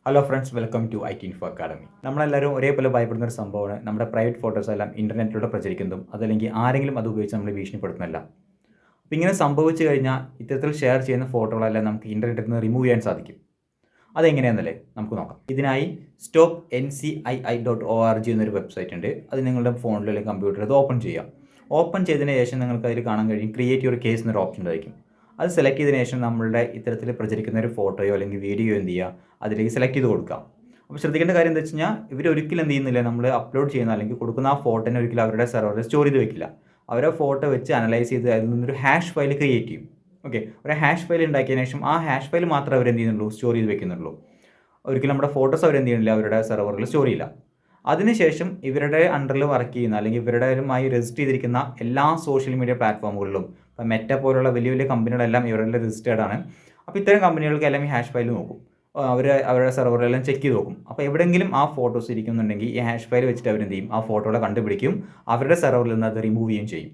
Hello friends, welcome to IT Info academy. നമ്മളെല്ലാവരും ഒരേപോലെ ഭയപ്പെടുന്ന ഒരു സംഭവമാണ് നമ്മുടെ പ്രൈവറ്റ് ഫോട്ടോസ് എല്ലാം ഇൻ്റർനെറ്റിലൂടെ പ്രചരിക്കുന്നതും അതല്ലെങ്കിൽ ആരെങ്കിലും അത് ഉപയോഗിച്ച് നമ്മൾ ഭീഷണിപ്പെടുത്തുന്നില്ല. അപ്പോൾ ഇങ്ങനെ സംഭവിച്ചു കഴിഞ്ഞാൽ ഇത്തരത്തിൽ ഷെയർ ചെയ്യുന്ന ഫോട്ടോകളെല്ലാം നമുക്ക് ഇൻ്റർനെറ്റിൽ നിന്ന് റിമൂവ് ചെയ്യാൻ സാധിക്കും. അതെങ്ങനെയാണെന്നല്ലേ നമുക്ക് നോക്കാം. ഇതിനായി stopncii.org എന്നൊരു വെബ്സൈറ്റ് ഉണ്ട്. അത് നിങ്ങളുടെ ഫോണിലോ അല്ലെങ്കിൽ കമ്പ്യൂട്ടറിൽ അത് ഓപ്പൺ ചെയ്യാം. ഓപ്പൺ ചെയ്തതിന് ശേഷം നിങ്ങൾക്ക് അതിൽ കാണാൻ കഴിയും ക്രിയേറ്റ് യുവർ കേസ് എന്നൊരു ഓപ്ഷൻ ഉണ്ടായിരിക്കും. അത് സെലക്ട് ചെയ്തതിന് ശേഷം നമ്മളുടെ ഇത്തരത്തിൽ പ്രചരിക്കുന്ന ഒരു ഫോട്ടോയോ അല്ലെങ്കിൽ വീഡിയോ എന്ത് ചെയ്യുക, അതിലേക്ക് സെലക്ട് ചെയ്ത് കൊടുക്കാം. അപ്പോൾ ശ്രദ്ധിക്കേണ്ട കാര്യം എന്താ വെച്ച് കഴിഞ്ഞാൽ ഇവർ ഒരിക്കലും എന്ത് ചെയ്യുന്നില്ല, നമ്മൾ അപ്ലോഡ് ചെയ്യുന്ന അല്ലെങ്കിൽ കൊടുക്കുന്ന ആ ഫോട്ടോനെ ഒരിക്കലും അവരുടെ സെർവറിൽ സ്റ്റോർ ചെയ്ത് വെക്കില്ല. അവരെ ഫോട്ടോ വെച്ച് അനലൈസ് ചെയ്ത് അതിൽ നിന്നൊരു ഹാഷ് ഫയൽ ക്രിയേറ്റ് ചെയ്യും. ഓക്കെ, ഒരു ഹാഷ് ഫയൽ ഉണ്ടാക്കിയതിന് ശേഷം ആ ഹാഷ് ഫയൽ മാത്രമേ അവരെന്ത് ചെയ്യുന്നുള്ളൂ, സ്റ്റോർ ചെയ്ത് വെക്കുന്നുള്ളൂ. ഒരിക്കലും നമ്മുടെ ഫോട്ടോസ് അവരെന്ത് ചെയ്യുന്നില്ല, അവരുടെ സെർവറിൽ സ്റ്റോർ ചെയ്യില്ല. അതിനുശേഷം ഇവരുടെ അണ്ടറിൽ വർക്ക് ചെയ്യുന്ന അല്ലെങ്കിൽ ഇവരുടെയുമായി രജിസ്റ്റർ ചെയ്തിരിക്കുന്ന എല്ലാ സോഷ്യൽ മീഡിയ പ്ലാറ്റ്ഫോമുകളിലും, ഇപ്പോൾ മെറ്റ പോലുള്ള വലിയ വലിയ കമ്പനികളെല്ലാം ഇവരുടെ രജിസ്റ്റേർഡ് ആണ്. അപ്പോൾ ഇത്തരം കമ്പനികൾക്കെല്ലാം ഈ ഹാഷ് ഫയൽ നോക്കും. അവരുടെ സെർവറിലെല്ലാം ചെക്ക് ചെയ്ത് നോക്കും. അപ്പോൾ എവിടെയെങ്കിലും ആ ഫോട്ടോസ് ഇരിക്കുന്നുണ്ടെങ്കിൽ ഈ ഹാഷ് ഫയൽ വെച്ചിട്ട് അവരെന്ത് ചെയ്യും, ആ ഫോട്ടോകളെ കണ്ടുപിടിക്കും, അവരുടെ സെർവറിൽ നിന്ന് അത് റിമൂവ് ചെയ്യുകയും ചെയ്യും.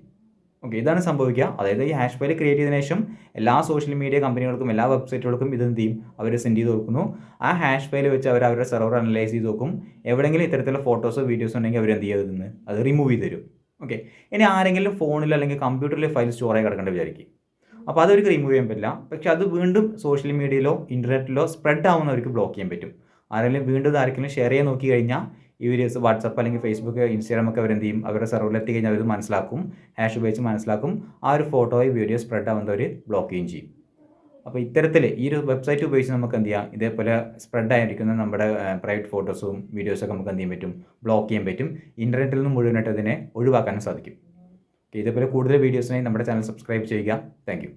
ഓക്കെ, ഇതാണ് സംഭവിക്കുക. അതായത് ഈ ഹാഷ് ഫയൽ ക്രിയേറ്റ് ചെയ്തതിനു ശേഷം എല്ലാ സോഷ്യൽ മീഡിയ കമ്പനികൾക്കും എല്ലാ വെബ്സൈറ്റുകൾക്കും ഇതെന്ത് ചെയ്യും, അവർ സെൻഡ് ചെയ്ത് കൊടുക്കുന്നു. ആ ഹാഷ് ഫയൽ വെച്ച് അവരുടെ സെർവർ അനലൈസ് ചെയ്ത് നോക്കും. എവിടെയെങ്കിലും ഇത്തരത്തിലുള്ള ഫോട്ടോസോ വീഡിയോസോ ഉണ്ടെങ്കിൽ അവരെന്ത് ചെയ്യും, അത് റിമൂവ് ചെയ്ത് തരും. ഓക്കെ, ഇനി ആരെങ്കിലും ഫോണിൽ അല്ലെങ്കിൽ കമ്പ്യൂട്ടറിൽ ഫയൽ സ്റ്റോർ ആയി കിടക്കേണ്ട വിചാരിക്കും. അപ്പോൾ അതൊരിക്കലും റിമൂവ് ചെയ്യാൻ പറ്റില്ല. പക്ഷേ അത് വീണ്ടും സോഷ്യൽ മീഡിയയിലോ ഇൻ്റർനെറ്റിലോ സ്പ്രെഡ് ആവുന്നവർക്ക് ബ്ലോക്ക് ചെയ്യാൻ പറ്റും. ആരെങ്കിലും വീണ്ടും ആർക്കെങ്കിലും ഷെയർ ചെയ്യാൻ നോക്കി കഴിഞ്ഞാൽ ഇവർ വാട്സപ്പ് അല്ലെങ്കിൽ ഫേസ്ബുക്ക്, ഇൻസ്റ്റാഗ്രാം ഒക്കെ അവരെന്ത് ചെയ്യും, അവരുടെ സെർവറിൽ എത്തി കഴിഞ്ഞാൽ അവർ മനസ്സിലാക്കും, ഹാഷ് ഉപയോഗിച്ച് മനസ്സിലാക്കും, ആ ഒരു ഫോട്ടോയോ വീഡിയോ സ്പ്രെഡ് ആവുന്നവർ ബ്ലോക്ക് ചെയ്യുകയും ചെയ്യും. അപ്പോൾ ഇത്തരത്തിൽ ഈ ഒരു വെബ്സൈറ്റ് ഉപയോഗിച്ച് നമുക്ക് എന്ത് ചെയ്യാം, ഇതേപോലെ സ്പ്രെഡ് ആയിരിക്കുന്ന നമ്മുടെ പ്രൈവറ്റ് ഫോട്ടോസും വീഡിയോസൊക്കെ നമുക്ക് എന്ത് ചെയ്യാൻ പറ്റും, ബ്ലോക്ക് ചെയ്യാൻ പറ്റും. ഇൻ്റർനെറ്റിൽ നിന്ന് മുഴുവനായിട്ട് അതിനെ ഒഴിവാക്കാനും സാധിക്കും. ഇതേപോലെ കൂടുതൽ വീഡിയോസിനായി നമ്മുടെ ചാനൽ സബ്സ്ക്രൈബ് ചെയ്യുക. താങ്ക്